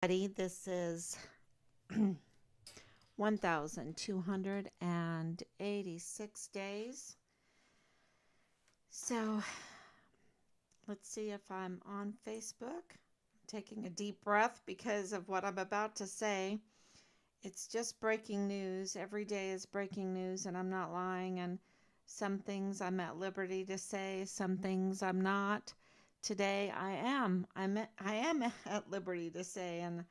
This is 1,286 days. So let's see if I'm on Facebook. Taking a deep breath because of what I'm about to say. It's just breaking news. Every day is breaking news, and I'm not lying. And some things I'm at liberty to say, some things I'm not. Today I am. I am at liberty to say, and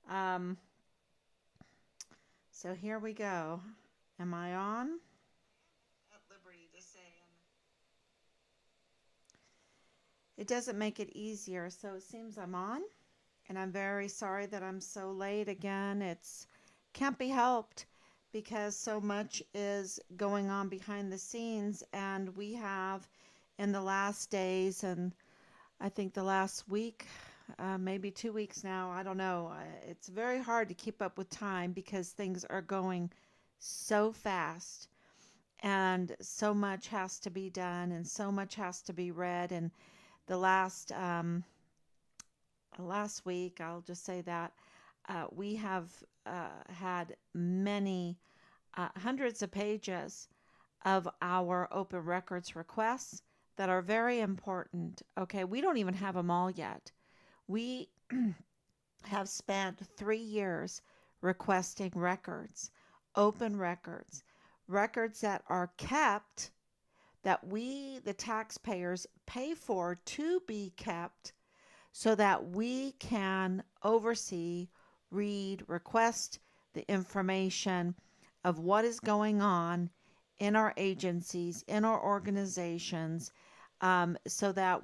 um, so here we go. Am I on? At liberty to say. It doesn't make it easier, so it seems I'm on. And I'm very sorry that I'm so late again. It's can't be helped because so much is going on behind the scenes, and we have in the last days, and I think the last week, maybe 2 weeks now, I don't know. It's very hard to keep up with time because things are going so fast, and so much has to be done, and so much has to be read. And the last week, I'll just say that we have had many hundreds of pages of our open records requests that are very important. Okay, we don't even have them all yet. We have spent 3 years requesting records, open records, records that are kept, that we, the taxpayers, pay for to be kept so that we can oversee, read, request the information of what is going on in our agencies, in our organizations, so that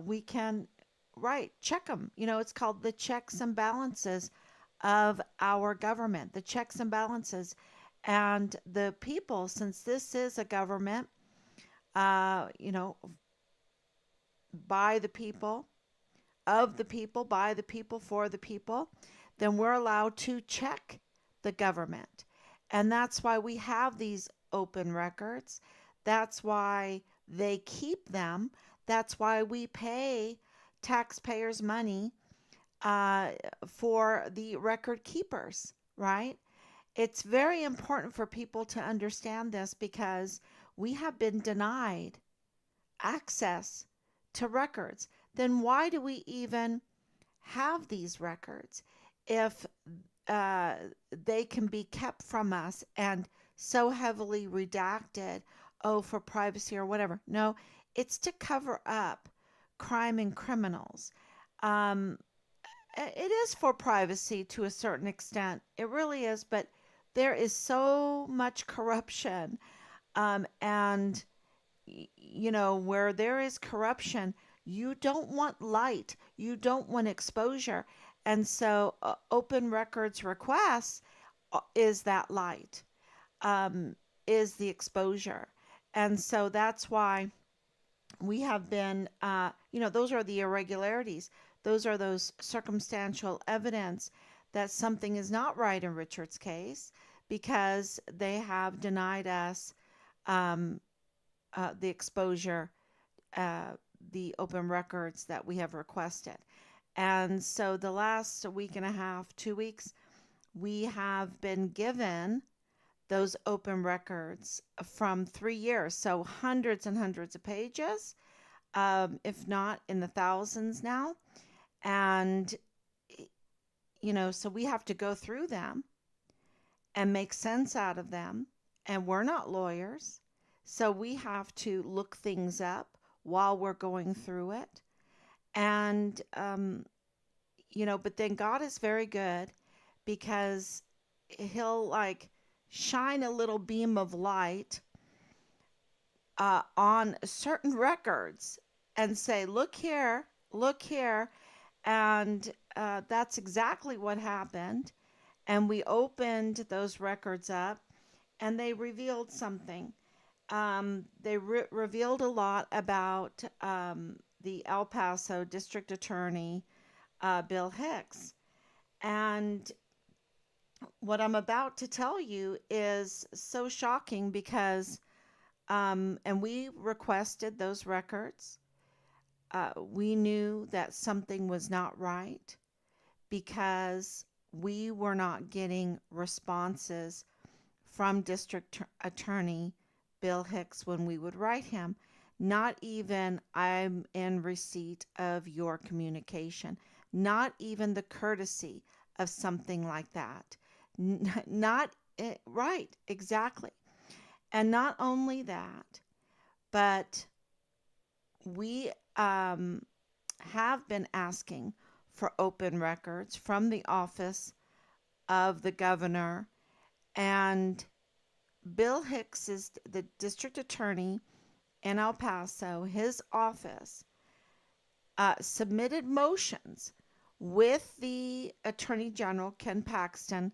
we can, right, check them. It's called the checks and balances of our government, the checks and balances. And the people, since this is a government, uh, you know, by the people, of the people, by the people, for the people, then we're allowed to check the government. And that's why we have these open records. That's why they keep them. That's why we pay taxpayers' money uh, for the record keepers, right? It's very important for people to understand this because we have been denied access to records. Then why do we even have these records if uh, they can be kept from us and so heavily redacted, oh, for privacy or whatever? No, it's to cover up crime and criminals. Um, it is for privacy to a certain extent. It really is, but there is so much corruption. And where there is corruption, you don't want light, you don't want exposure. And so, open records requests is that light, um, is the exposure. And so that's why we have been, those are the irregularities. Those are those circumstantial evidence that something is not right in Richard's case because they have denied us um, the exposure, uh, the open records that we have requested. And so the last week and a half, 2 weeks, we have been given those open records from 3 years. So hundreds and hundreds of pages, if not in the thousands now. And, so we have to go through them and make sense out of them. And we're not lawyers. So we have to look things up while we're going through it. And, but then God is very good because He'll like shine a little beam of light on certain records and say, look here. And that's exactly what happened. And we opened those records up and they revealed something. They revealed a lot about the El Paso District Attorney, Bill Hicks. And what I'm about to tell you is so shocking because, and we requested those records. We knew that something was not right because we were not getting responses from District Attorney Bill Hicks when we would write him. Not even, I'm in receipt of your communication. Not even the courtesy of something like that. Not right, exactly. And not only that, but we have been asking for open records from the office of the governor, and Bill Hicks is the district attorney in El Paso. His office submitted motions with the Attorney General, Ken Paxton,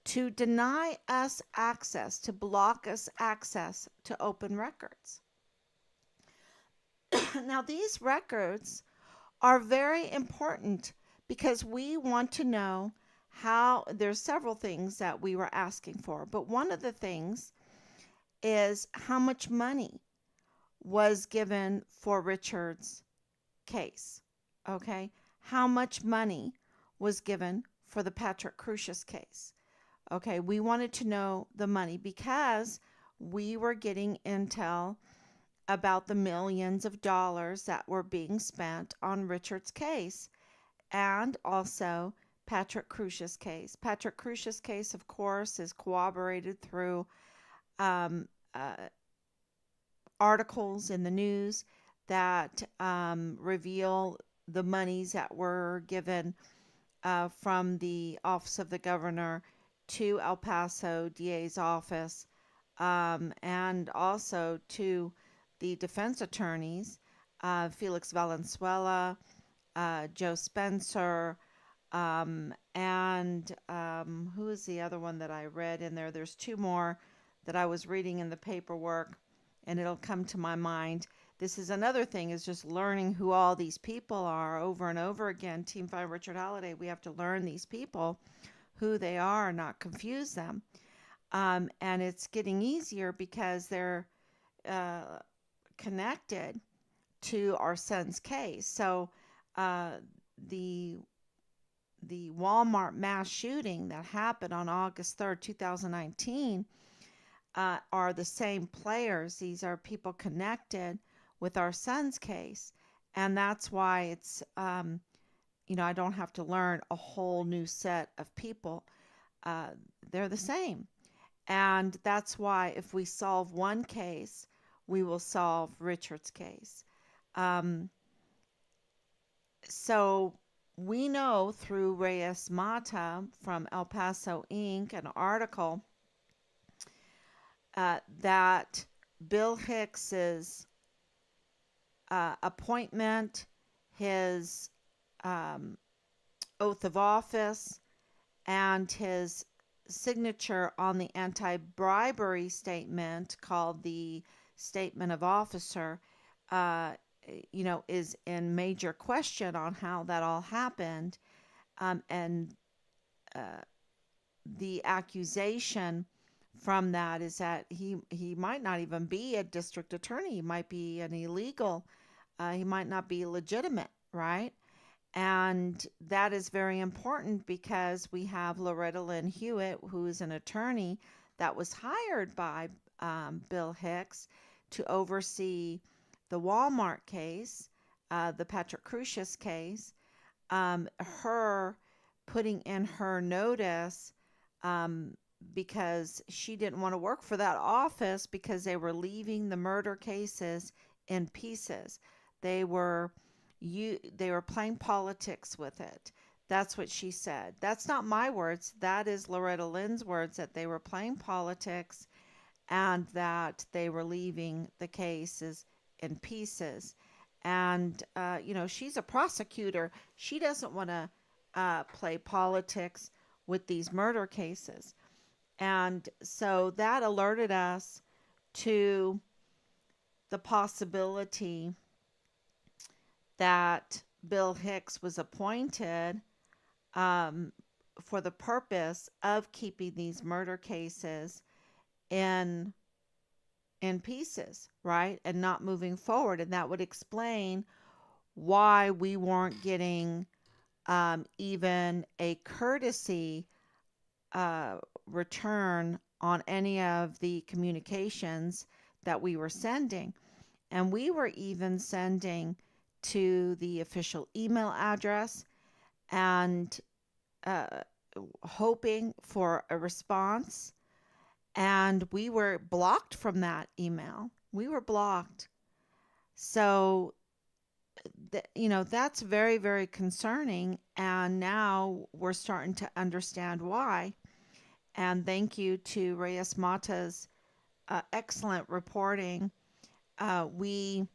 to deny us access, to block us access to open records. Now, these records are very important because we want to know how. There's several things that we were asking for, but one of the things is how much money was given for Richard's case. Okay, how much money was given for the Patrick Crucius case? Okay, we wanted to know the money because we were getting intel about the millions of dollars that were being spent on Richard's case and also Patrick Crucius case. Patrick Crucius case, of course, is corroborated through um, uh, articles in the news that reveal the monies that were given from the office of the governor to El Paso DA's office, and also to the defense attorneys, Felix Valenzuela, Joe Spencer, and who is the other one that I read in there? There's two more that I was reading in the paperwork, and it'll come to my mind. This is another thing, is just learning who all these people are over and over again. Team 5 Richard Halliday, we have to learn these people, who they are, not confuse them. And it's getting easier because they're uh, connected to our son's case. So uh, the the Walmart mass shooting that happened on August 3rd, 2019, are the same players. These are people connected with our son's case. And that's why it's, I don't have to learn a whole new set of people. Uh, they're the same. And that's why if we solve one case, we will solve Richard's case. Um, so we know through Reyes Mata from El Paso Inc., an article, that Bill Hicks's appointment, his um, oath of office, and his signature on the anti-bribery statement called the Statement of Officer, uh, is in major question on how that all happened. And uh, the accusation from that is that he might not even be a district attorney. He might be an illegal. He might not be legitimate, right? And that is very important because we have Loretta Lynn Hewitt, who is an attorney that was hired by Bill Hicks to oversee the Walmart case, the Patrick Crucius case. Her putting in her notice um, because she didn't want to work for that office because they were leaving the murder cases in pieces. They were they were playing politics with it. That's what she said. That's not my words. That is Loretta Lynn's words, that they were playing politics and that they were leaving the cases in pieces. And, she's a prosecutor. She doesn't want to play politics with these murder cases. And so that alerted us to the possibility that Bill Hicks was appointed um, for the purpose of keeping these murder cases in pieces, right, and not moving forward. And that would explain why we weren't getting even a courtesy return on any of the communications that we were sending. And we were even sending to the official email address and uh, hoping for a response. And we were blocked from that email. We were blocked. So, that's very, very concerning. And now we're starting to understand why. And thank you to Reyes Mata's excellent reporting. We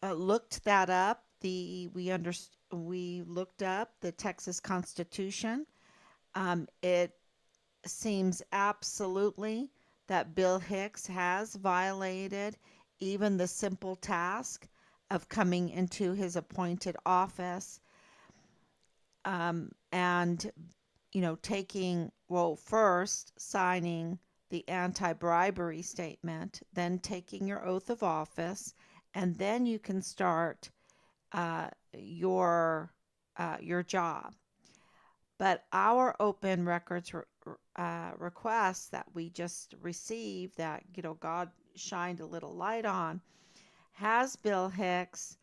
looked that up. We looked up the Texas Constitution. It seems absolutely that Bill Hicks has violated even the simple task of coming into his appointed office, and taking, well, first signing the anti-bribery statement, then taking your oath of office, and then you can start your job. But our open records request that we just received, that God shined a little light on, has Bill Hicks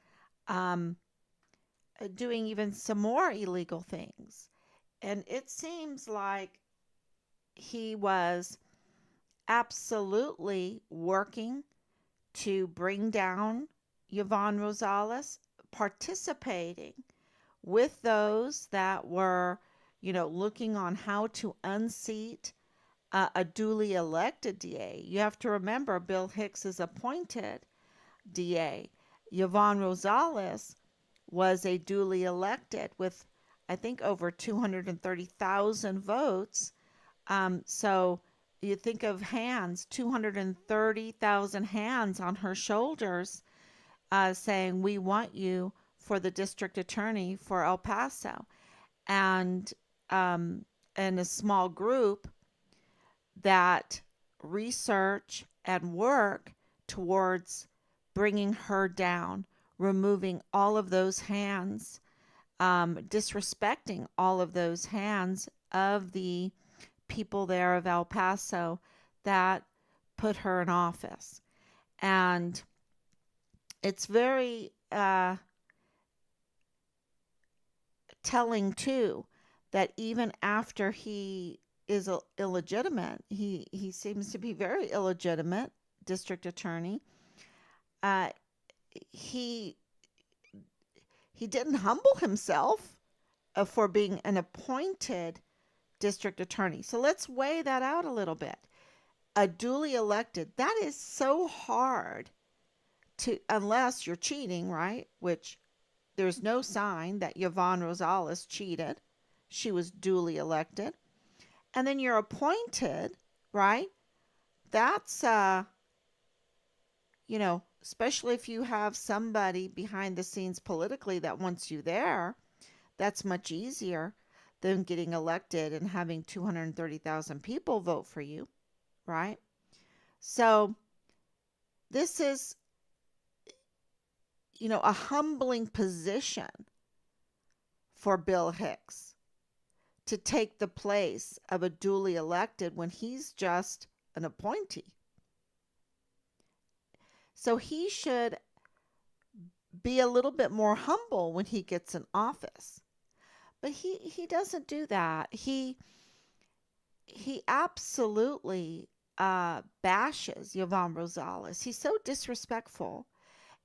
um, doing even some more illegal things. And it seems like he was absolutely working to bring down Yvonne Rosales, participating with those that were, looking on how to unseat a duly elected DA. You have to remember, Bill Hicks is appointed DA. Yvonne Rosales was a duly elected with, I think, over 230,000 votes. So you think of hands, 230,000 hands on her shoulders, saying, "We want you for the district attorney for El Paso." And in a small group that research and work towards bringing her down, removing all of those hands, disrespecting all of those hands of the people there of El Paso that put her in office. And it's very telling, too, that even after he is illegitimate, he seems to be very illegitimate district attorney. Uh, he he didn't humble himself for being an appointed district attorney. So let's weigh that out a little bit. A duly elected, that is so hard to, unless you're cheating, right? Which there's no sign that Yvonne Rosales cheated. She was duly elected. And then you're appointed, right? That's, especially if you have somebody behind the scenes politically that wants you there, that's much easier than getting elected and having 230,000 people vote for you, right? So this is, a humbling position for Bill Hicks to take the place of a duly elected when he's just an appointee. So he should be a little bit more humble when he gets in office. But he doesn't do that. He absolutely bashes Yvonne Rosales. He's so disrespectful.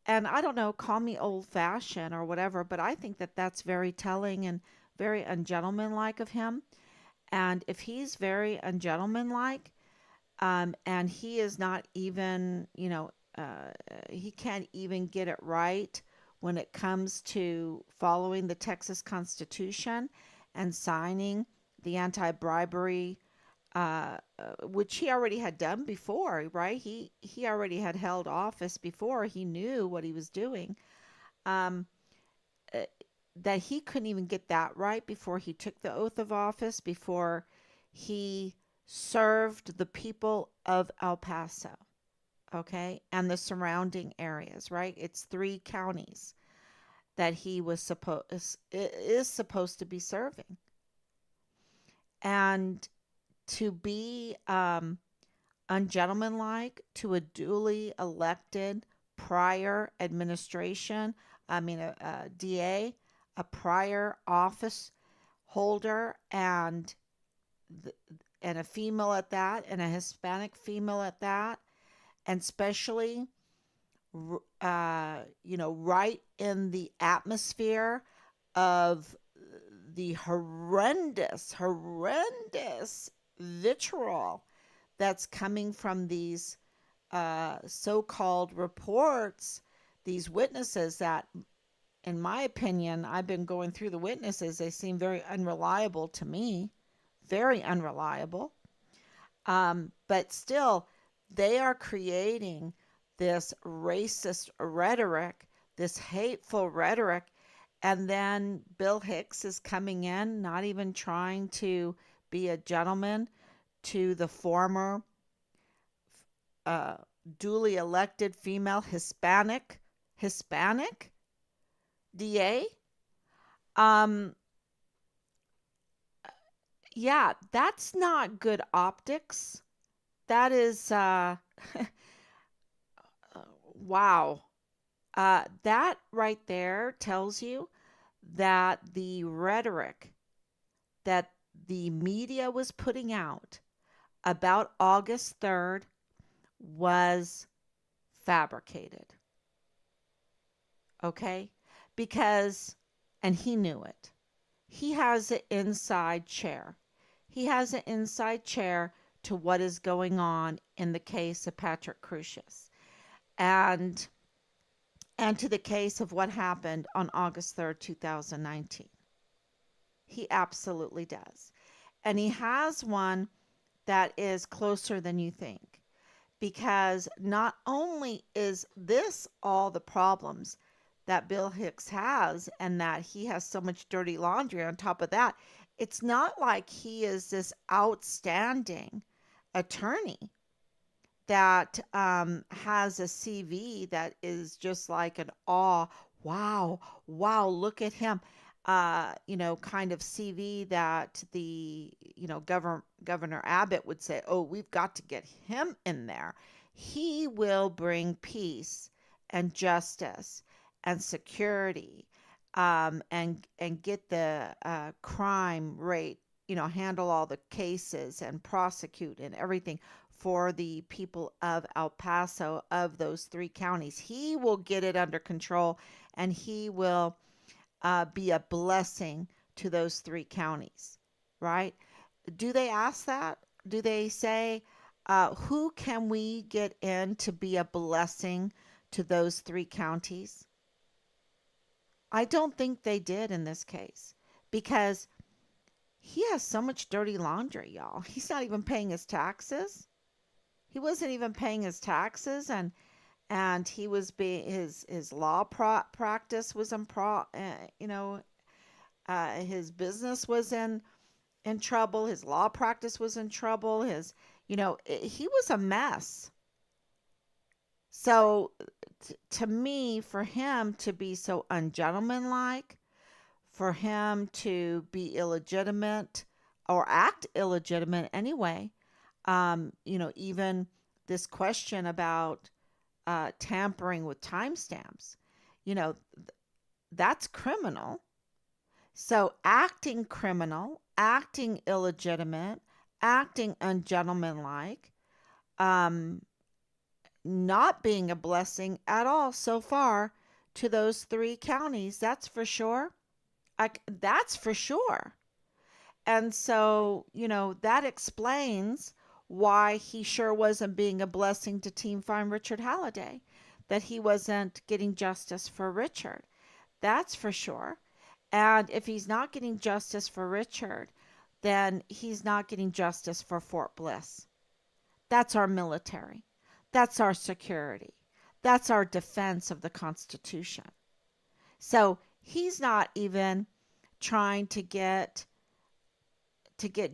And I don't know, call me old-fashioned or whatever, but I think that that's very telling and very ungentlemanlike of him. And if he's very ungentlemanlike, and he is not even, he can't even get it right when it comes to following the Texas Constitution and signing the anti-bribery, which he already had done before, right? He already had held office before. He knew what he was doing. Um, uh, that he couldn't even get that right before he took the oath of office, before he served the people of El Paso, okay, and the surrounding areas, right? It's 3 counties that he was supposed is supposed to be serving. And to be ungentlemanlike to a duly elected prior administration, a DA, a prior office holder, th- and a female at that, and a Hispanic female at that, and especially, right in the atmosphere of the horrendous vitriol that's coming from these so-called reports, these witnesses that, in my opinion, I've been going through the witnesses. They seem very unreliable to me, very unreliable. But still, they are creating this racist rhetoric, this hateful rhetoric. And then Bill Hicks is coming in, not even trying to be a gentleman to the former uh, duly elected female Hispanic DA. Um, yeah, that's not good optics. That is, wow. That right there tells you that the rhetoric that the media was putting out about August 3rd was fabricated. Okay? Because, and he knew it. He has an inside chair. He has an inside chair to what is going on in the case of Patrick Crusius and and to the case of what happened on August 3rd, 2019. He absolutely does. And he has one that is closer than you think, because not only is this all the problems that Bill Hicks has and that he has so much dirty laundry on top of that, it's not like he is this outstanding attorney that has a CV that is just like an awe, wow, wow, look at him, kind of CV that Governor Abbott would say, oh, we've got to get him in there. He will bring peace and justice and security, and get the crime rate, handle all the cases and prosecute and everything for the people of El Paso, of those three counties. He will get it under control, and he will be a blessing to those three counties, right? Do they ask that? Do they say, who can we get in to be a blessing to those three counties? I don't think they did in this case, because he has so much dirty laundry, y'all. He's not even paying his taxes. He wasn't even paying his taxes, and he was being his law practice was in his business was in trouble. His law practice was in trouble. He was a mess. So to me, for him to be so ungentlemanlike, for him to be illegitimate or act illegitimate anyway, even this question about tampering with timestamps, you know, that's criminal. So acting criminal, acting illegitimate, acting ungentlemanlike, um, not being a blessing at all so far to those three counties. That's for sure. That's for sure. And so, that explains why he sure wasn't being a blessing to Team Farm Richard Halliday, that he wasn't getting justice for Richard. That's for sure. And if he's not getting justice for Richard, then he's not getting justice for Fort Bliss. That's our military. That's our security. That's our defense of the Constitution. So he's not even trying to get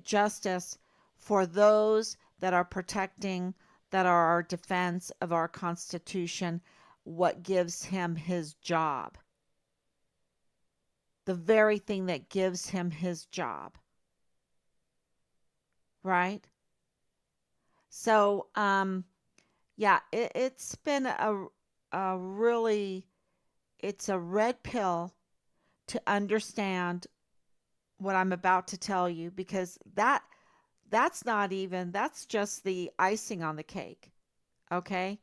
justice for those that are protecting, that are our defense of our Constitution, what gives him his job. the very thing that gives him his job, right? So, yeah, it's been a really, it's a red pill to understand what I'm about to tell you, because that's not even, that's just the icing on the cake. Okay?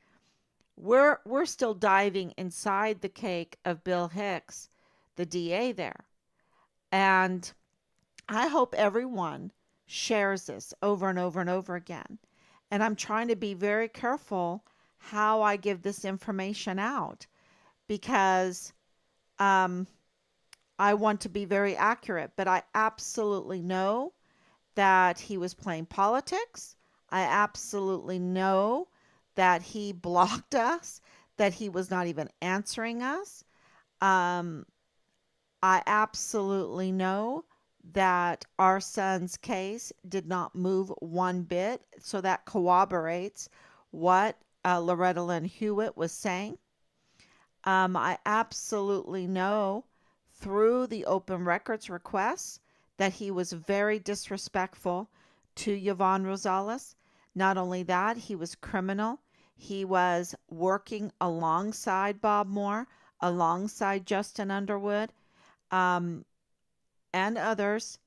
We're still diving inside the cake of Bill Hicks, the DA there. And I hope everyone shares this over and over and over again. And I'm trying to be very careful how I give this information out, because um, I want to be very accurate, but I absolutely know that he was playing politics. I absolutely know that he blocked us, that he was not even answering us. Um, I absolutely know that our son's case did not move one bit. So that corroborates what Loretta Lynn Hewitt was saying. I absolutely know through the open records requests that he was very disrespectful to Yvonne Rosales. Not only that, he was criminal. He was working alongside Bob Moore, alongside Justin Underwood, um, and others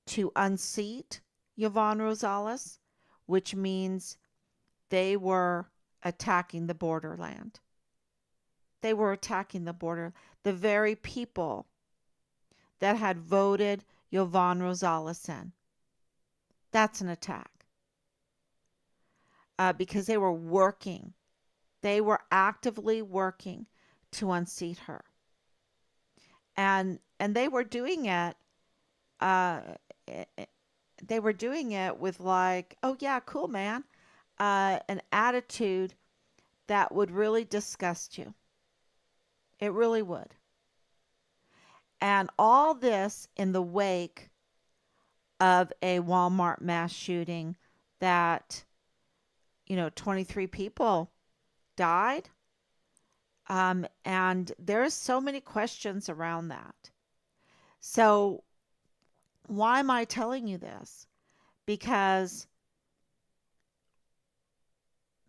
to unseat Yvonne Rosales, which means they were attacking the borderland. They were attacking the border, the very people that had voted Yvonne Rosales in. That's an attack, because they were working. They were actively working to unseat her, and they were doing it. Uh, eh, eh, they were doing it with like, oh yeah, cool man, an attitude that would really disgust you. It really would. And all this in the wake of a Walmart mass shooting that, 23 people died. And there's so many questions around that. So, why am I telling you this? Because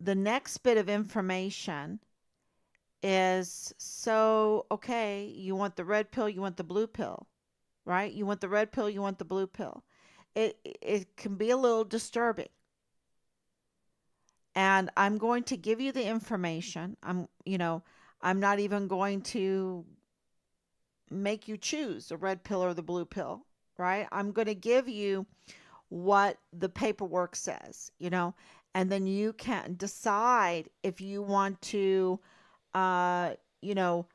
the next bit of information is, so, okay, you want the red pill, you want the blue pill, right? You want the red pill, you want the blue pill. It can be a little disturbing. And I'm going to give you the information. I'm not even going to make you choose the red pill or the blue pill, right? I'm going to give you what the paperwork says, and then you can decide if you want to, uh, you know,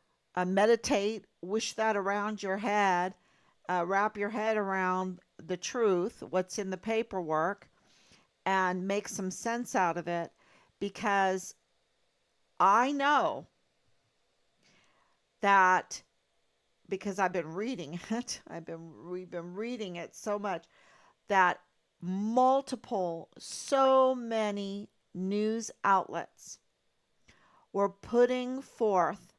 meditate, wish that around your head, wrap your head around the truth, what's in the paperwork, and make some sense out of it, because I know that, because I've been reading it. We've been reading it so much that so many news outlets were putting forth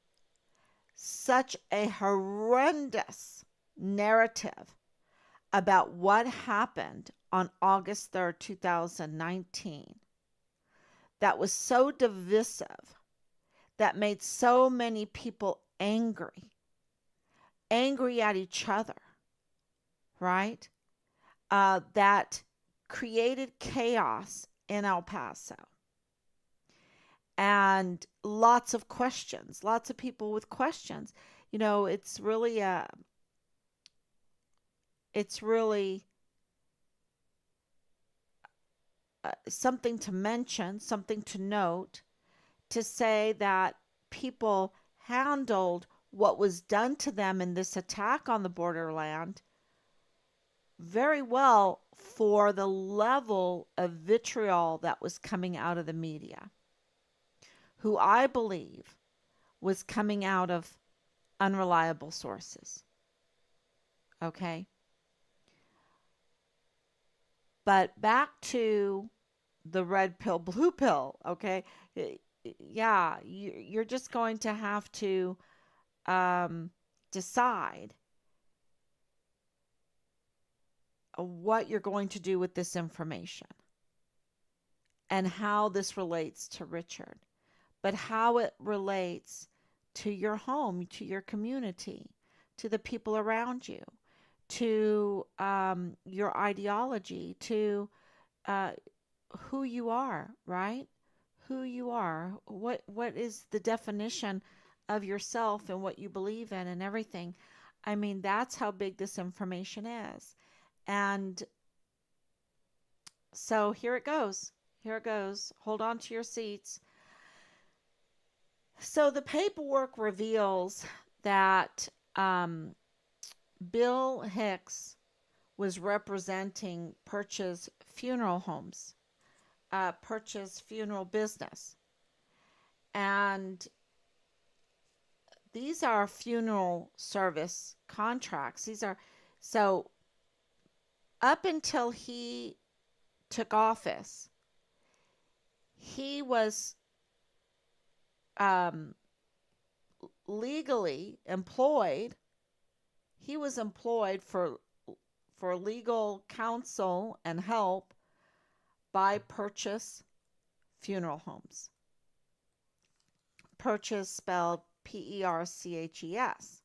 such a horrendous narrative about what happened on August 3rd, 2019, that was so divisive, that made so many people angry at each other, right? That created chaos in El Paso. And lots of questions, lots of people with questions. It's really something to mention, something to note, to say that people handled what was done to them in this attack on the borderland very well for the level of vitriol that was coming out of the media, who I believe was coming out of unreliable sources. Okay? But back to the red pill, blue pill. Okay? Yeah, you're just going to have to decide what you're going to do with this information and how this relates to Richard, but how it relates to your home, to your community, to the people around you, to your ideology, to uh, who you are, right? Who you are. What is the definition of yourself and what you believe in and everything. I mean, that's how big this information is. And so here it goes. Here it goes. Hold on to your seats. So the paperwork reveals that Bill Hicks was representing Purchase Funeral Homes, Purchase Funeral Business. And these are funeral service contracts. These are, so up until he took office, he was um, legally employed. He was employed for legal counsel and help by Purchase Funeral Homes. Purchase spelled Perches.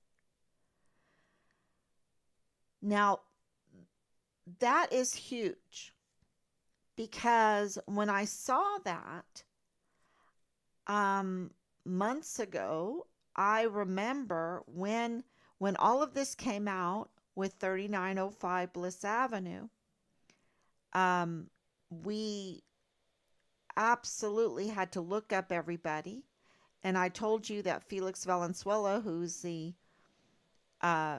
Now, that is huge because when I saw that months ago, I remember when all of this came out with 3905 Bliss Avenue, we absolutely had to look up everybody. And I told you that Felix Valenzuela, who's uh,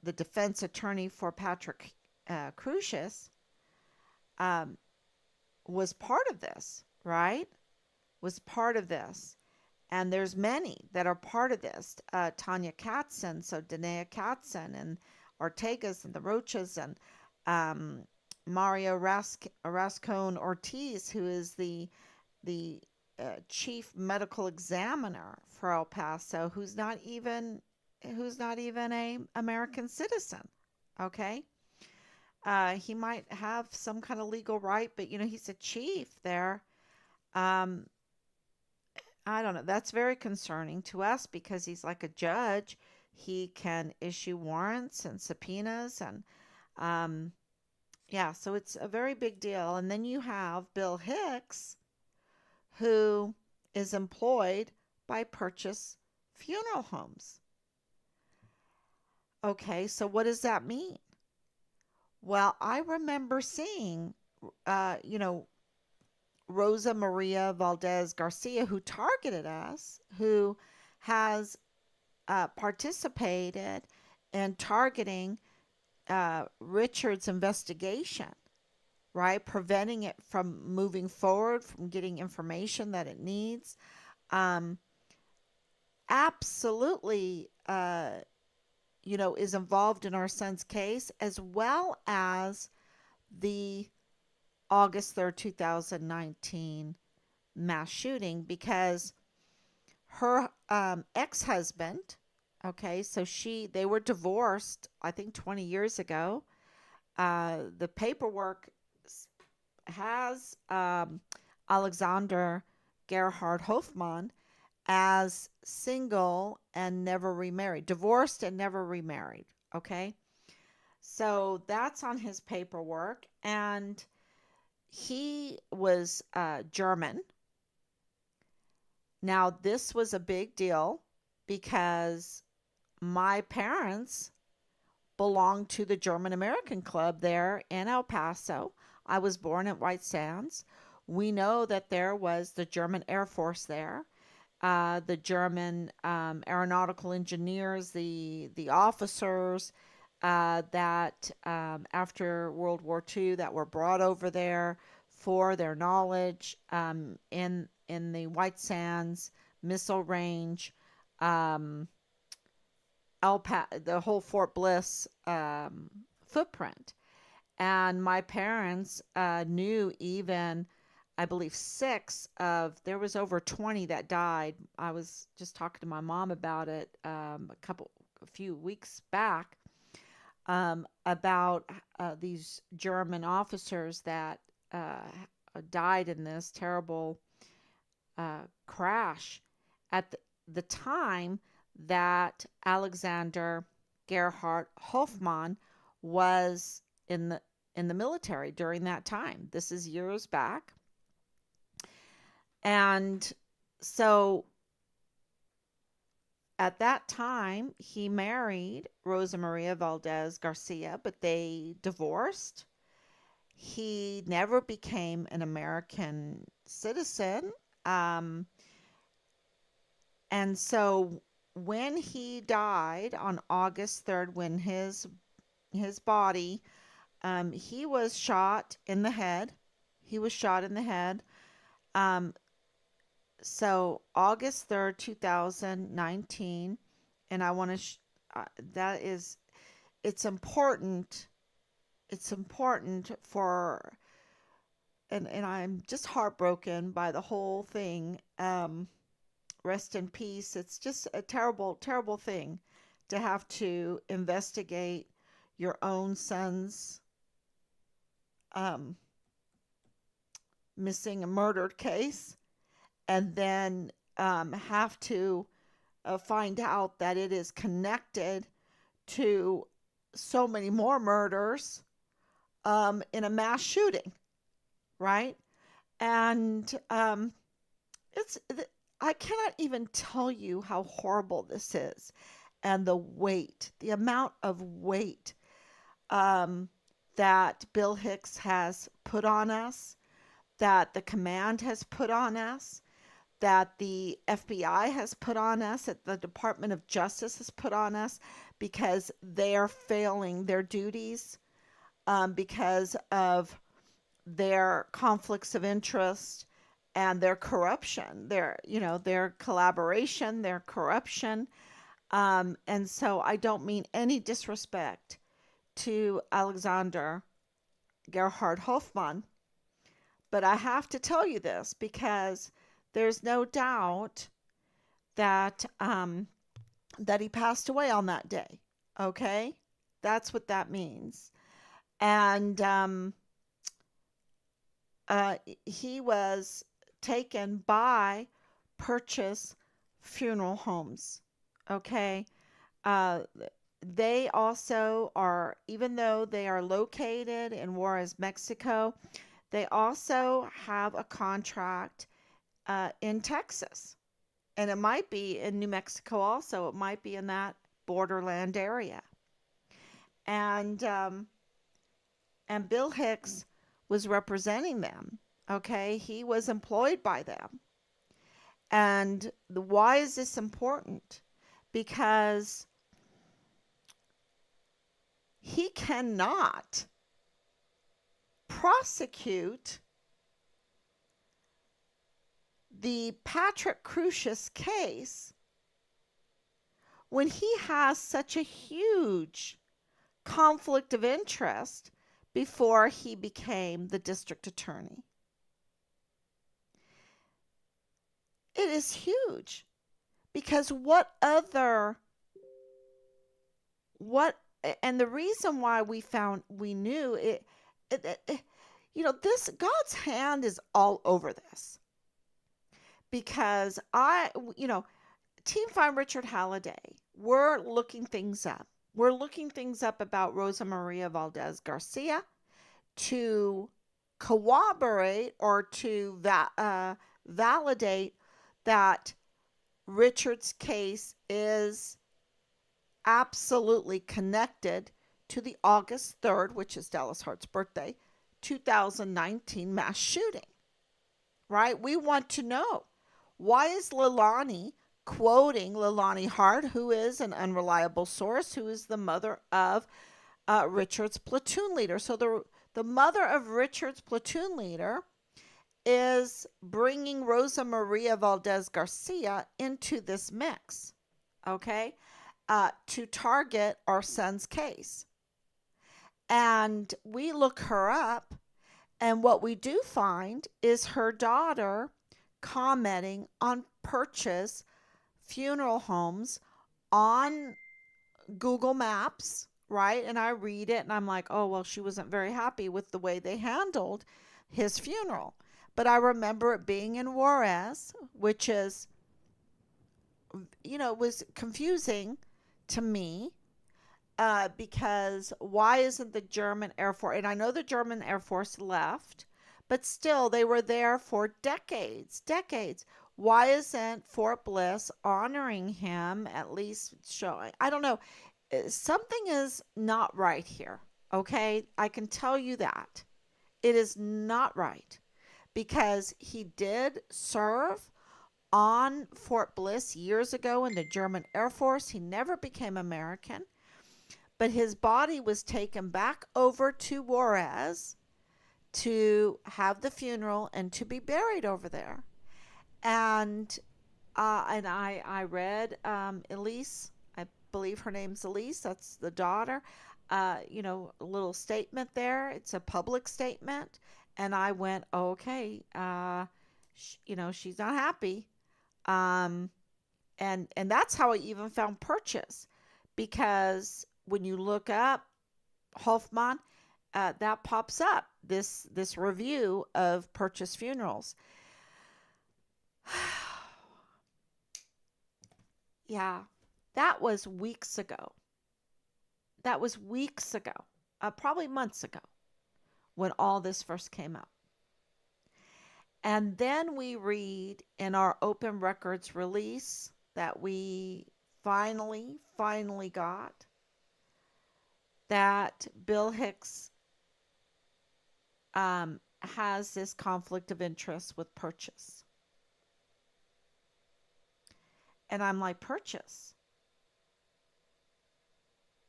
the defense attorney for Patrick Crucius, was part of this, right? Was part of this. And there's many that are part of this. Tanya Katzen, so Danae Katzen, and Ortegas, and the Rochas, and Mario Rascon Ortiz, who is the chief medical examiner for El Paso, who's not even a American citizen. Okay, he might have some kind of legal right, but he's a chief there. Um, I don't know. That's very concerning to us because he's like a judge. He can issue warrants and subpoenas, and yeah, so it's a very big deal. And then you have Bill Hicks, who is employed by Purchase Funeral Homes. Okay, so what does that mean? Well, I remember seeing, uh, you know, Rosa Maria Valdez Garcia, who targeted us, who has participated in targeting Richard's investigation, right? Preventing it from moving forward, from getting information that it needs. Um, absolutely, is involved in our son's case, as well as the August 3rd, 2019 mass shooting, because her ex-husband, okay, so they were divorced, I think 20 years ago. The paperwork has Alexander Gerhard Hofmann as single and never remarried, divorced and never remarried. Okay. So that's on his paperwork. And he was German. Now, this was a big deal because my parents belonged to the German American Club there in El Paso. I was born at White Sands. We know that there was the German Air Force there, the German aeronautical engineers, the officers that after World War II that were brought over there for their knowledge in the White Sands missile range, the whole Fort Bliss footprint. And my parents knew even, I believe, there was over 20 that died. I was just talking to my mom about it a few weeks back. about these German officers that died in this terrible crash at the time that Alexander Gerhard Hofmann was in the military during that time. This is years back. And so at that time, he married Rosa Maria Valdez Garcia, but they divorced. He never became an American citizen. Um, and so when he died on August 3rd, when his body, he was shot in the head. He was shot in the head. Um, so August 3rd, 2019, and I want to that is it's important. It's important for and I'm just heartbroken by the whole thing. Rest in peace. It's just a terrible, terrible thing to have to investigate your own son's um, missing and murdered case, and then have to find out that it is connected to so many more murders in a mass shooting, right? And it's I cannot even tell you how horrible this is, and the weight, the amount of weight um, that Bill Hicks has put on us, that the command has put on us, that the FBI has put on us, that the Department of Justice has put on us because they're failing their duties, because of their conflicts of interest and their corruption, their collaboration, their corruption. And so I don't mean any disrespect to Alexander Gerhard Hofmann, but I have to tell you this because there's no doubt that that he passed away on that day. Okay, that's what that means. And he was taken by Purchase Funeral Homes. Okay, uh, they also are, even though they are located in Juarez, Mexico, they also have a contract in Texas. And it might be in New Mexico also. It might be in that borderland area. And Bill Hicks was representing them. Okay, he was employed by them. And why is this important? Because he cannot prosecute the Patrick Crusius case when he has such a huge conflict of interest before he became the district attorney. It is huge because what and the reason why we knew this God's hand is all over this because Team Find Richard Halliday, we're looking things up. We're looking things up about Rosa Maria Valdez Garcia to corroborate or to validate that Richard's case is absolutely connected to the August 3rd, which is Dallas Hart's birthday, 2019 mass shooting. Right? We want to know, why is Leilani quoting Leilani Hart, who is an unreliable source, who is the mother of Richard's platoon leader? So the mother of Richard's platoon leader is bringing Rosa Maria Valdez Garcia into this mix, okay, to target our son's case. And we look her up, and what we do find is her daughter commenting on Purchase Funeral Homes on Google Maps right? And I read it and I'm like, oh, well, she wasn't very happy with the way they handled his funeral. But I remember it being in Juarez, which is, was confusing to me, because why isn't the German Air Force, and I know the German Air Force left, but still they were there for decades, decades. Why isn't Fort Bliss honoring him, at least showing? I don't know. Something is not right here. Okay. I can tell you that. It is not right because he did serve on Fort Bliss years ago in the German Air Force. He never became American, but his body was taken back over to Juarez to have the funeral and to be buried over there. And I read, Elise, I believe her name's Elise. That's the daughter. A little statement there. It's a public statement, and I went, oh, okay. She's not happy. Um, and that's how I even found Purchase, because when you look up Hoffman, that pops up, this review of Purchase Funerals. Yeah, that was weeks ago. That was weeks ago, probably months ago, when all this first came up. And then we read in our open records release that we finally got, that Bill Hicks has this conflict of interest with Purchase. And I'm like, Purchase?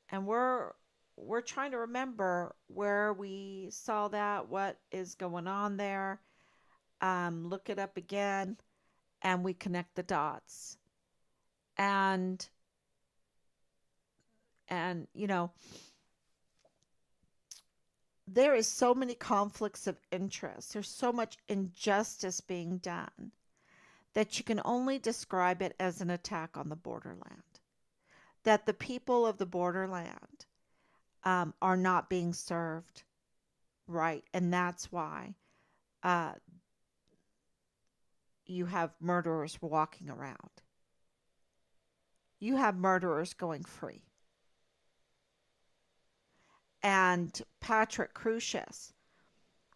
And we're trying to remember where we saw that, what is going on there. Look it up again, and we connect the dots. And and there is so many conflicts of interest. There's so much injustice being done that you can only describe it as an attack on the borderland. That the people of the borderland are not being served right. And that's why uh, you have murderers walking around. You have murderers going free. And Patrick Crusius,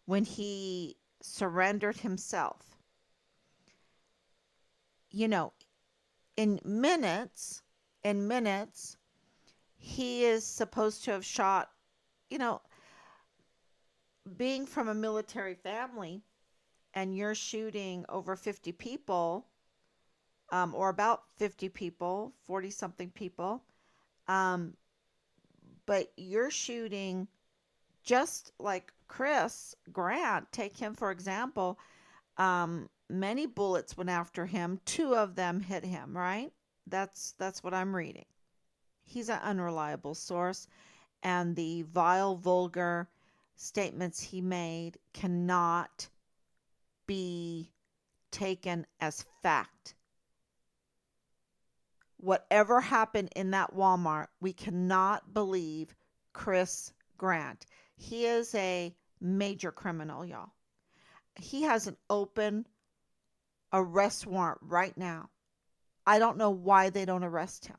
when he surrendered himself, you know, in minutes, he is supposed to have shot, you know, being from a military family and you're shooting over 50 people, or about 50 people, 40 something people, um, but you're shooting just like Chris Grant, take him for example, many bullets went after him, two of them hit him, right? That's what I'm reading. He's an unreliable source, and the vile, vulgar statements he made cannot be taken as fact. Whatever happened in that Walmart, we cannot believe Chris Grant. He is a major criminal, y'all. He has an open arrest warrant right now. I don't know why they don't arrest him.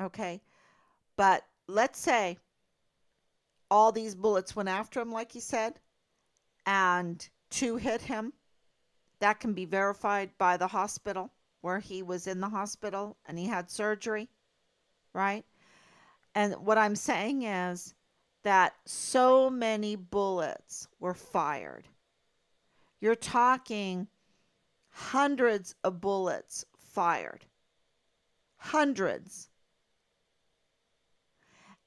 Okay. But let's say all these bullets went after him, like he said, and two hit him. That can be verified by the hospital where he was in the hospital and he had surgery, right? And what I'm saying is that so many bullets were fired. You're talking hundreds of bullets fired. Hundreds.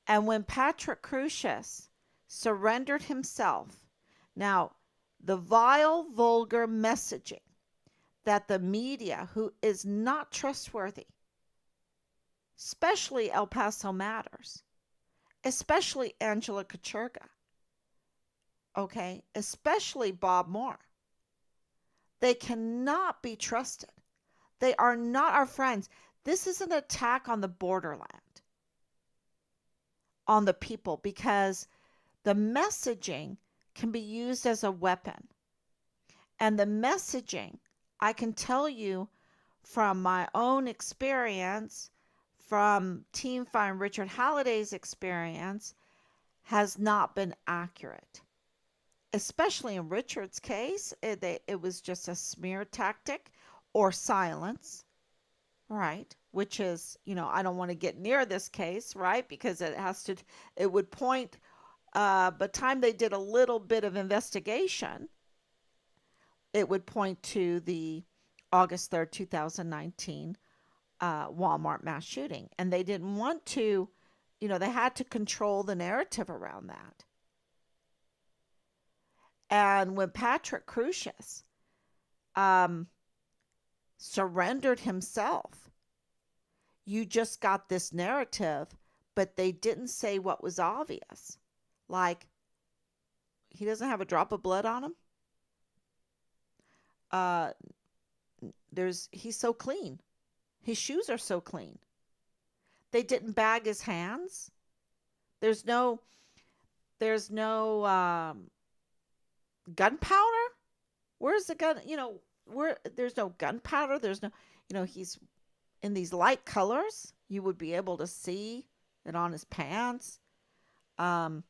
And when Patrick Crusius surrendered himself, now the vile, vulgar messaging that the media, who is not trustworthy, especially El Paso Matters, especially Angela Kachurga, okay, especially Bob Moore, they cannot be trusted. They are not our friends. This is an attack on the borderland, on the people, because the messaging can be used as a weapon. And the messaging, I can tell you from my own experience, from Team Find Richard Halliday's experience, has not been accurate. Especially in Richard's case, it was just a smear tactic or silence, right? Which is, I don't want to get near this case, right? Because it would point, by the time they did a little bit of investigation, it would point to the August 3rd, 2019 Walmart mass shooting. And they didn't want to, they had to control the narrative around that. And when Patrick Crusius surrendered himself, you just got this narrative, but they didn't say what was obvious. Like, he doesn't have a drop of blood on him. He's so clean. His shoes are so clean. They didn't bag his hands. There's no gunpowder. Where's the gun? There's no gunpowder. There's no, he's in these light colors. You would be able to see it on his pants. The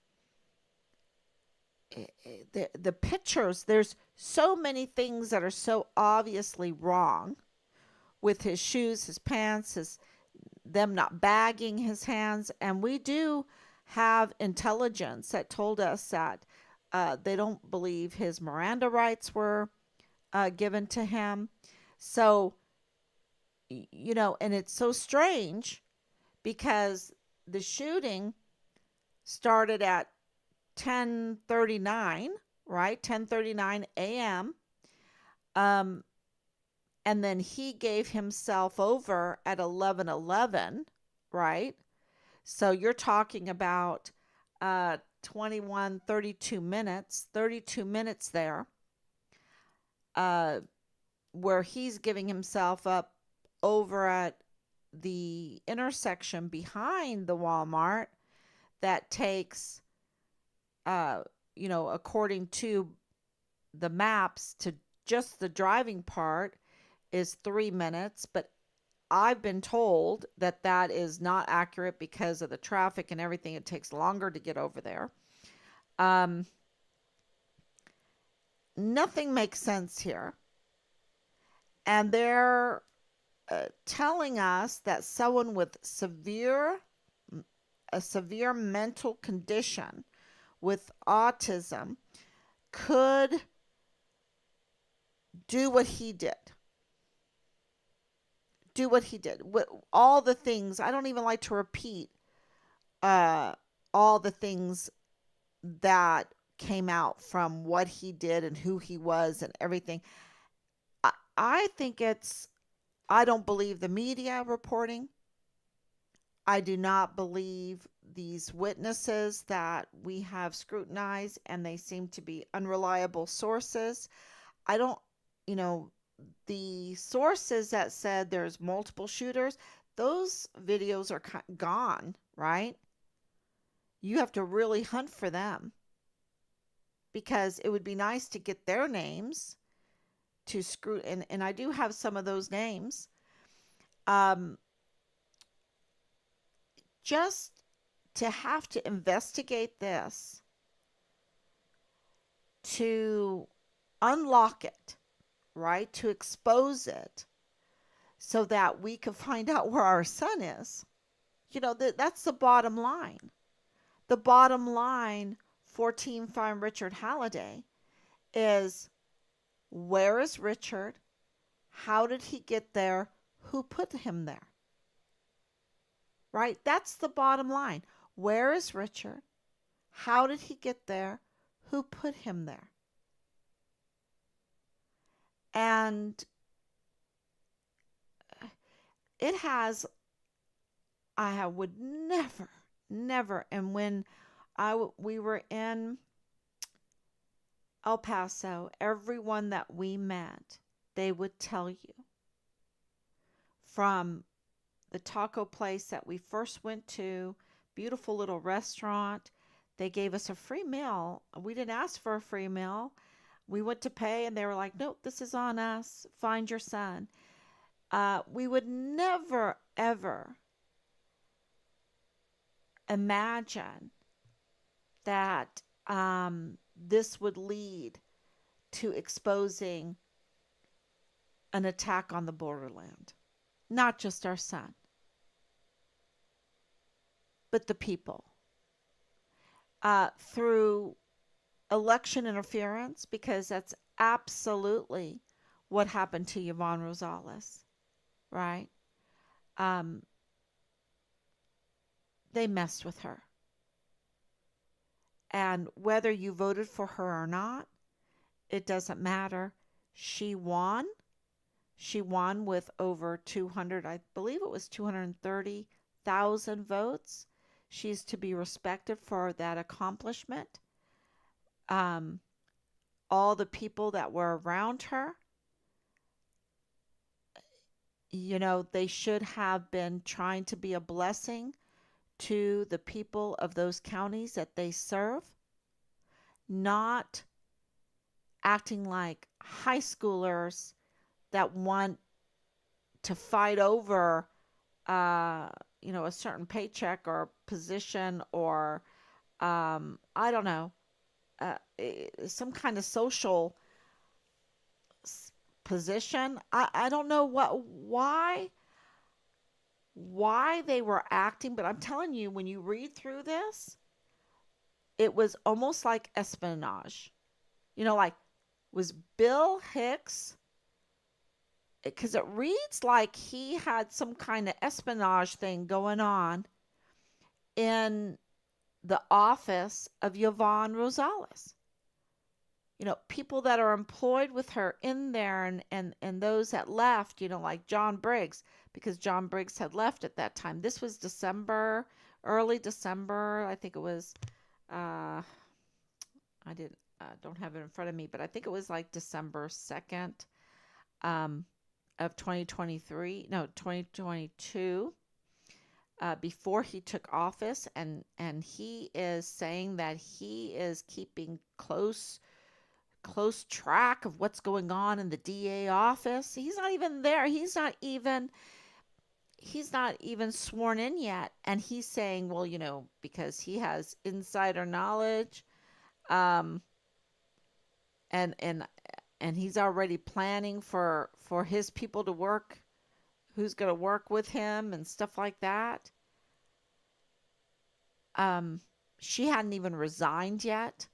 pictures, there's so many things that are so obviously wrong with his shoes, his pants, them not bagging his hands. And we do have intelligence that told us that they don't believe his Miranda rights were given to him. So, and it's so strange because the shooting started at 10:39, right? 10:39 a.m. And then he gave himself over at 11:11, right? So you're talking about 21, 32 minutes there, where he's giving himself up over at the intersection behind the Walmart that takes, according to the maps, to just the driving part is 3 minutes, but I've been told that that is not accurate because of the traffic and everything. It takes longer to get over there. Nothing makes sense here. And they're telling us that someone with a severe mental condition with autism could do what he did. All the things, I don't even like to repeat all the things that came out from what he did and who he was and everything. I think I don't believe the media reporting. I do not believe these witnesses that we have scrutinized, and they seem to be unreliable sources. I don't, the sources that said there's multiple shooters, those videos are gone, right? You have to really hunt for them because it would be nice to get their names to and I do have some of those names. Just to have to investigate this, to unlock it, right? To expose it so that we can find out where our son is. That's the bottom line. The bottom line for Team Find Richard Halliday is, where is Richard? How did he get there? Who put him there? Right? That's the bottom line. Where is Richard? How did he get there? Who put him there? And I would never, and when we were in El Paso, everyone that we met, they would tell you from the taco place that we first went to, beautiful little restaurant. They gave us a free meal. We didn't ask for a free meal. We went to pay and they were like, nope, this is on us. Find your son. We would never, ever imagine that this would lead to exposing an attack on the borderland. Not just our son, but the people. Through election interference, because that's absolutely what happened to Yvonne Rosales, right? Um, they messed with her. And whether you voted for her or not, it doesn't matter. She won. She won with over 200, I believe it was 230,000 votes. She's to be respected for that accomplishment. Um, all the people that were around her, they should have been trying to be a blessing to the people of those counties that they serve, not acting like high schoolers that want to fight over, a certain paycheck or position or, I don't know, some kind of social position. I don't know why they were acting, but I'm telling you, when you read through this, it was almost like espionage. Like, was Bill Hicks, because it reads like he had some kind of espionage thing going on in the office of Yvonne Rosales. People that are employed with her in there, and those that left, like John Briggs, because John Briggs had left at that time. This was December, early December. I think it was, I didn't, don't have it in front of me, but I think it was like December 2nd, of 2023, no, 2022, before he took office. And he is saying that he is keeping close track of what's going on in the DA office. He's not even there. He's not even sworn in yet. And he's saying, well, because he has insider knowledge, um, and he's already planning for his people to work, who's going to work with him and stuff like that. She hadn't even resigned yet.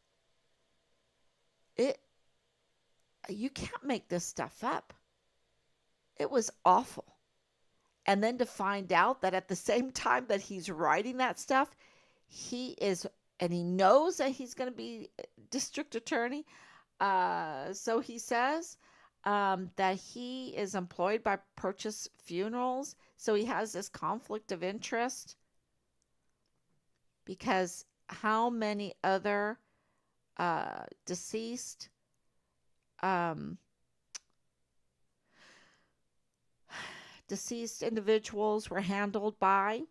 You can't make this stuff up. It was awful. And then to find out that at the same time that he's writing that stuff, he knows that he's going to be district attorney. So he says that he is employed by Purchase Funerals. So he has this conflict of interest, because how many other deceased individuals were handled by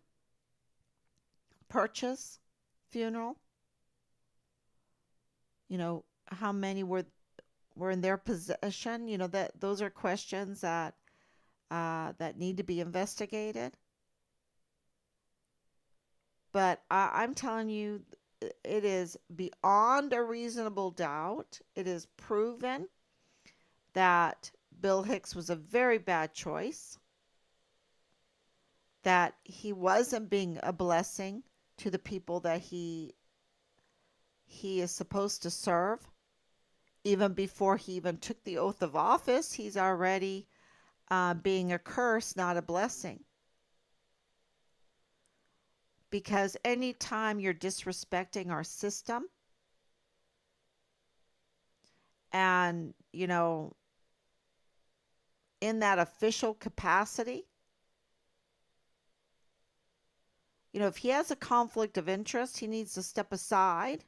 Purchase Funeral? How many were in their possession? That those are questions that need to be investigated. But I'm telling you, it is beyond a reasonable doubt. It is proven that Bill Hicks was a very bad choice, that he wasn't being a blessing to the people that he is supposed to serve. Even before he even took the oath of office, he's already being a curse, not a blessing. Because anytime you're disrespecting our system, and, in that official capacity, if he has a conflict of interest, he needs to step aside,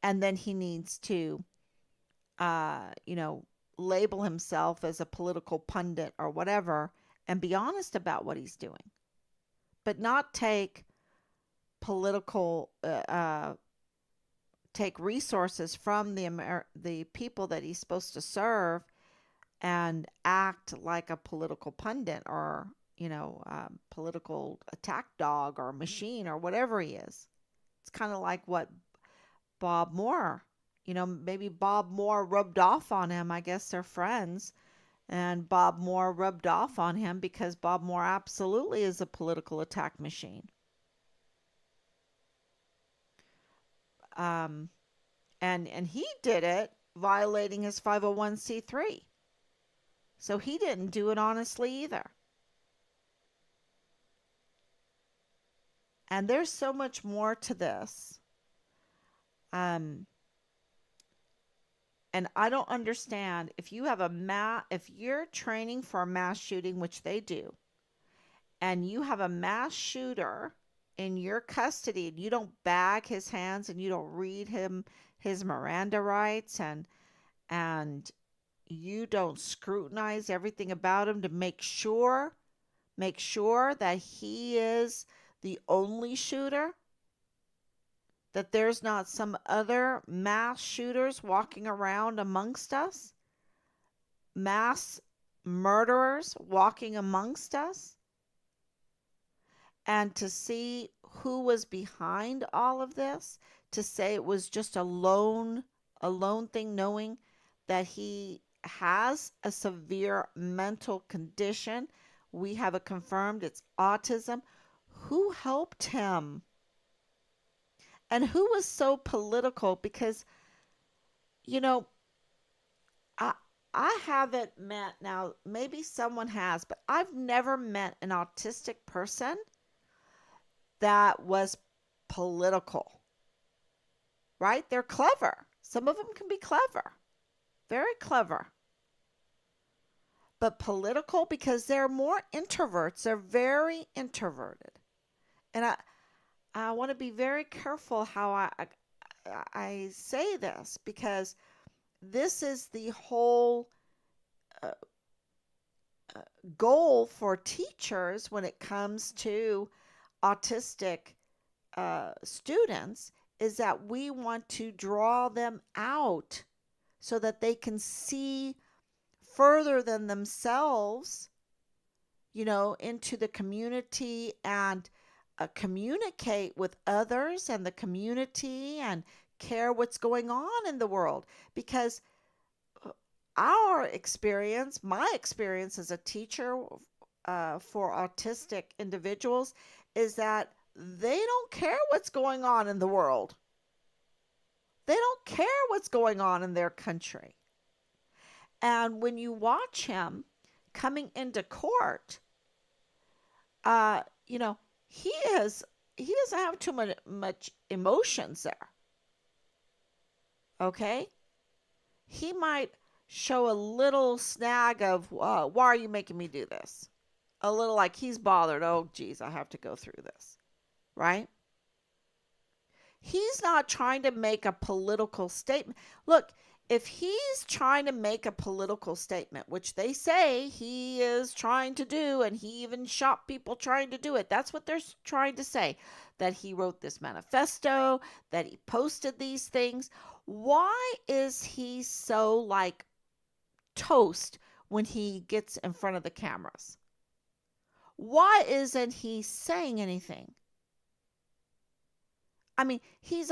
and then he needs to, label himself as a political pundit or whatever, and be honest about what he's doing, but not political take resources from the people that he's supposed to serve and act like a political pundit or political attack dog or machine or whatever he is. It's kind of like what Bob Moore, maybe Bob Moore rubbed off on him. I guess they're friends. And Bob Moore rubbed off on him because Bob Moore absolutely is a political attack machine. Um, and he did it violating his 501c3. So he didn't do it honestly either. And there's so much more to this. Um, and I don't understand if you have if you're training for a mass shooting, which they do, and you have a mass shooter in your custody and you don't bag his hands and you don't read him his Miranda rights and you don't scrutinize everything about him to make sure that he is the only shooter, that there's not some other mass shooters walking around amongst us, mass murderers walking amongst us, and to see who was behind all of this, to say it was just a lone thing, knowing that he has a severe mental condition. We have it confirmed, it's autism. Who helped him? And who was so political? Because, you know, I I haven't met, now maybe someone has, but I've never met an autistic person that was political, right? They're clever. Some of them can be clever, very clever, but political because they're more introverts. They're very introverted. And I want to be very careful how I say this, because this is the whole uh, goal for teachers when it comes to autistic students, is that we want to draw them out so that they can see further than themselves, into the community, and communicate with others and the community and care what's going on in the world. Because our experience, my experience as a teacher for autistic individuals, is that they don't care what's going on in the world. They don't care what's going on in their country. And when you watch him coming into court, uh, you know, he doesn't have too much emotions there. Okay? He might show a little snag of, why are you making me do this? A little like he's bothered. Oh, geez, I have to go through this. Right? He's not trying to make a political statement. Look, if he's trying to make a political statement, which they say he is trying to do, and he even shot people trying to do it, that's what they're trying to say, that he wrote this manifesto, that he posted these things. Why is he so like toast when he gets in front of the cameras? Why isn't he saying anything? I mean, he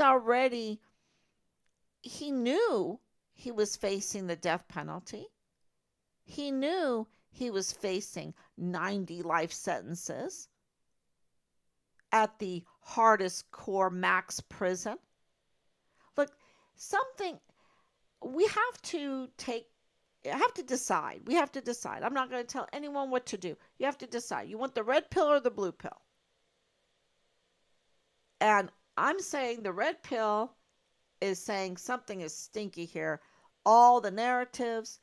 knew he was facing the death penalty. He knew he was facing 90 life sentences at the hardest core max prison. Look, we have to decide. We have to decide. I'm not going to tell anyone what to do. You have to decide. You want the red pill or the blue pill? And I'm saying the red pill is saying something is stinky here. All the narratives,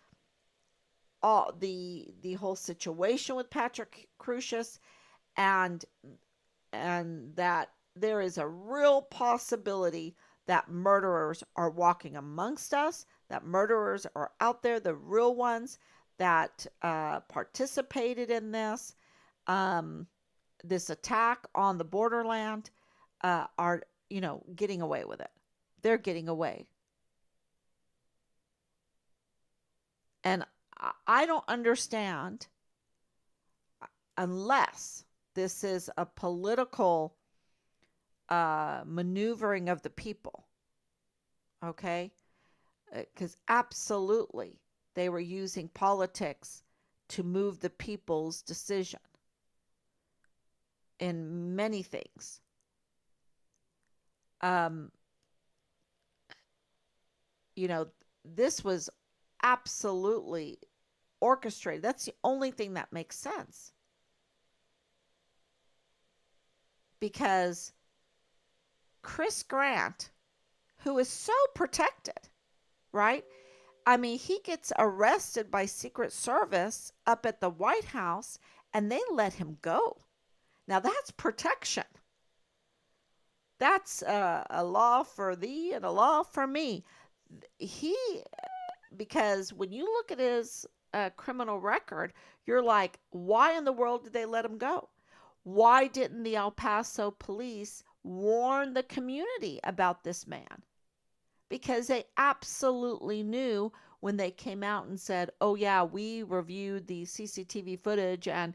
all the whole situation with Patrick Crusius, and that there is a real possibility that murderers are walking amongst us, that murderers are out there, the real ones, that participated in um, this attack on the borderland are, getting away with it. They're getting away. And I don't understand unless this is a political maneuvering of the people. Okay? Because absolutely they were using politics to move the people's decision in many things. Um, you know, this was absolutely orchestrated. That's the only thing that makes sense because Chris Grant, who is so protected, right? I mean, he gets arrested by Secret Service up at the White House and they let him go. Now that's protection. That's a law for thee and a law for me. He, because when you look at his criminal record, you're like, why in the world did they let him go? Why didn't the El Paso police warn the community about this man? Because they absolutely knew when they came out and said, "Oh yeah, we reviewed the CCTV footage and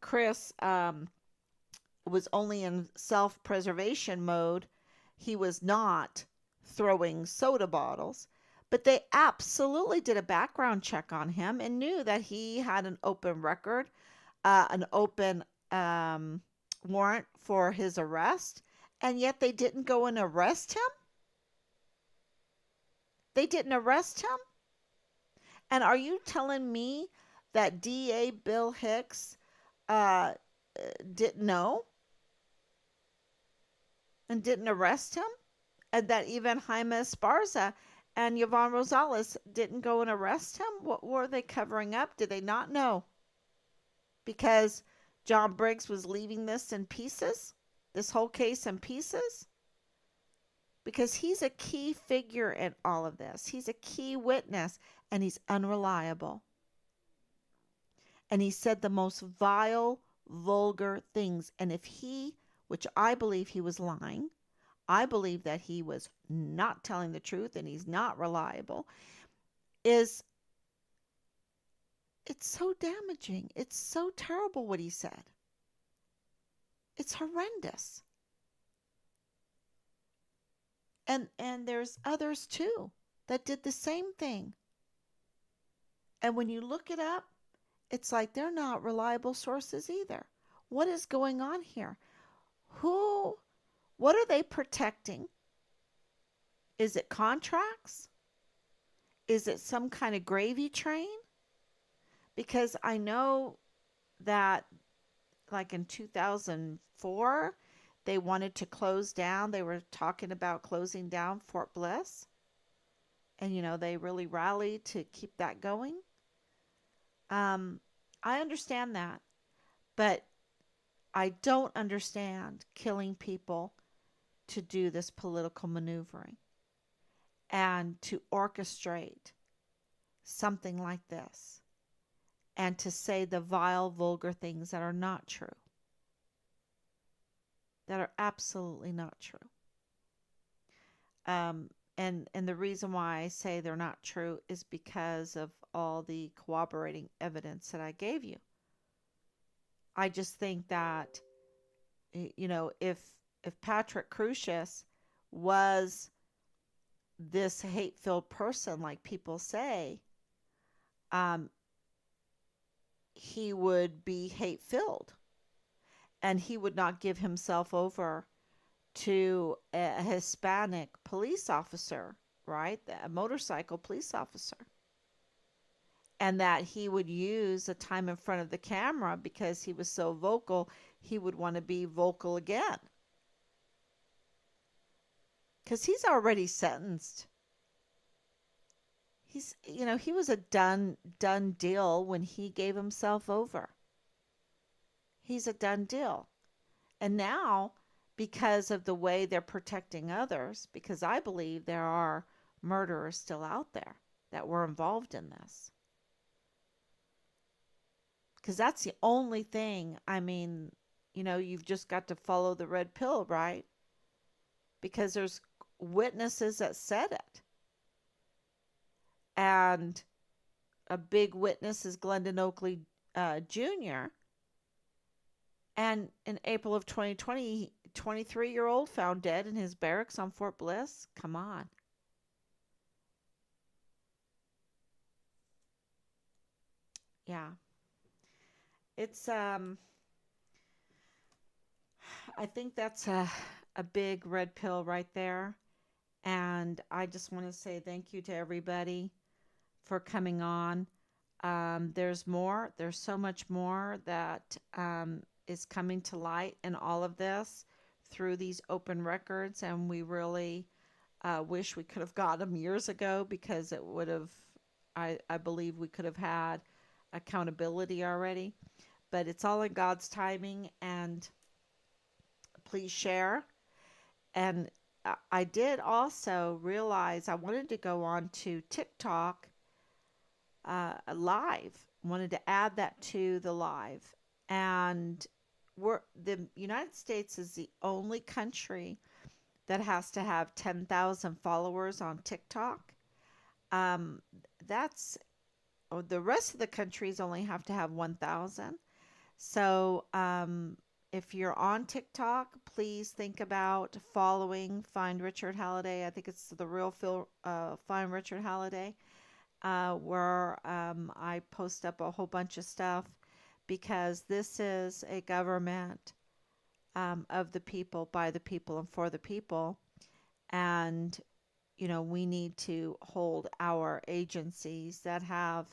Chris was only in self-preservation mode. He was not throwing soda bottles." But they absolutely did a background check on him and knew that he had an open record, an open warrant for his arrest, and yet they didn't go and arrest him. They didn't arrest him. And are you telling me that DA Bill Hicks uh, didn't know and didn't arrest him? And that even Jaime Esparza and Yvonne Rosales didn't go and arrest him? What were they covering up? Did they not know? Because John Briggs was leaving this in pieces? This whole case in pieces? Because he's a key figure in all of this. He's a key witness and he's unreliable. And he said the most vile, vulgar things. And if he, which I believe he was lying, I believe that he was not telling the truth and he's not reliable, is it's so damaging. It's so terrible what he said. It's horrendous. And there's others too that did the same thing. And when you look it up, it's like they're not reliable sources either. What is going on here? Who, what are they protecting? Is it contracts? Is it some kind of gravy train? Because I know that, like in 2004, they wanted to close down. They were talking about closing down Fort Bliss. And, they really rallied to keep that going. Um, I understand that. But I don't understand killing people to do this political maneuvering and to orchestrate something like this and to say the vile, vulgar things that are not true, that are absolutely not true. And the reason why I say they're not true is because of all the corroborating evidence that I gave you. I just think that if Patrick Crusius was this hate-filled person, like people say, um, he would be hate-filled, and he would not give himself over to a Hispanic police officer, right? A motorcycle police officer. And that he would use the time in front of the camera because he was so vocal, he would want to be vocal again. Because he's already sentenced. He was a done deal when he gave himself over. He's a done deal. And now, because of the way they're protecting others, because I believe there are murderers still out there that were involved in this. because that's the only thing. I mean, you've just got to follow the red pill, right? Because there's witnesses that said it. And a big witness is Glendon Oakley Jr. And in April of 2020, 23-year-old found dead in his barracks on Fort Bliss. Come on. Yeah. It's I think that's a big red pill right there. And I just want to say thank you to everybody for coming on. There's more. There's so much more that is coming to light in all of this through these open records, and we really wish we could have got them years ago because it would have. I believe we could have had accountability already, but it's all in God's timing. And please share. And I did also realize I wanted to go on to TikTok live. Wanted to add that to the live. And the United States is the only country that has to have 10,000 followers on TikTok. Um, that's the rest of the countries only have to have 1,000. So if you're on TikTok, please think about following Find Richard Halliday. I think it's the real Find Richard Halliday, where I post up a whole bunch of stuff because this is a government of the people, by the people, and for the people. And, we need to hold our agencies that have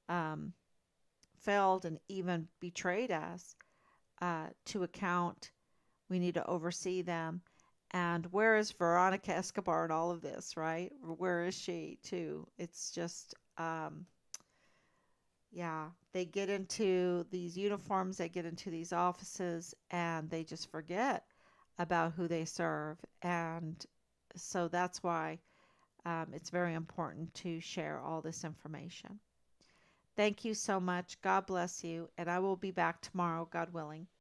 um, failed and even betrayed us to account. We need to oversee them. And where is Veronica Escobar in all of this, right? Where is she, too? It's just, yeah, they get into these uniforms, they get into these offices, and they just forget about who they serve. And so that's why it's very important to share all this information. Thank you so much. God bless you. And I will be back tomorrow, God willing.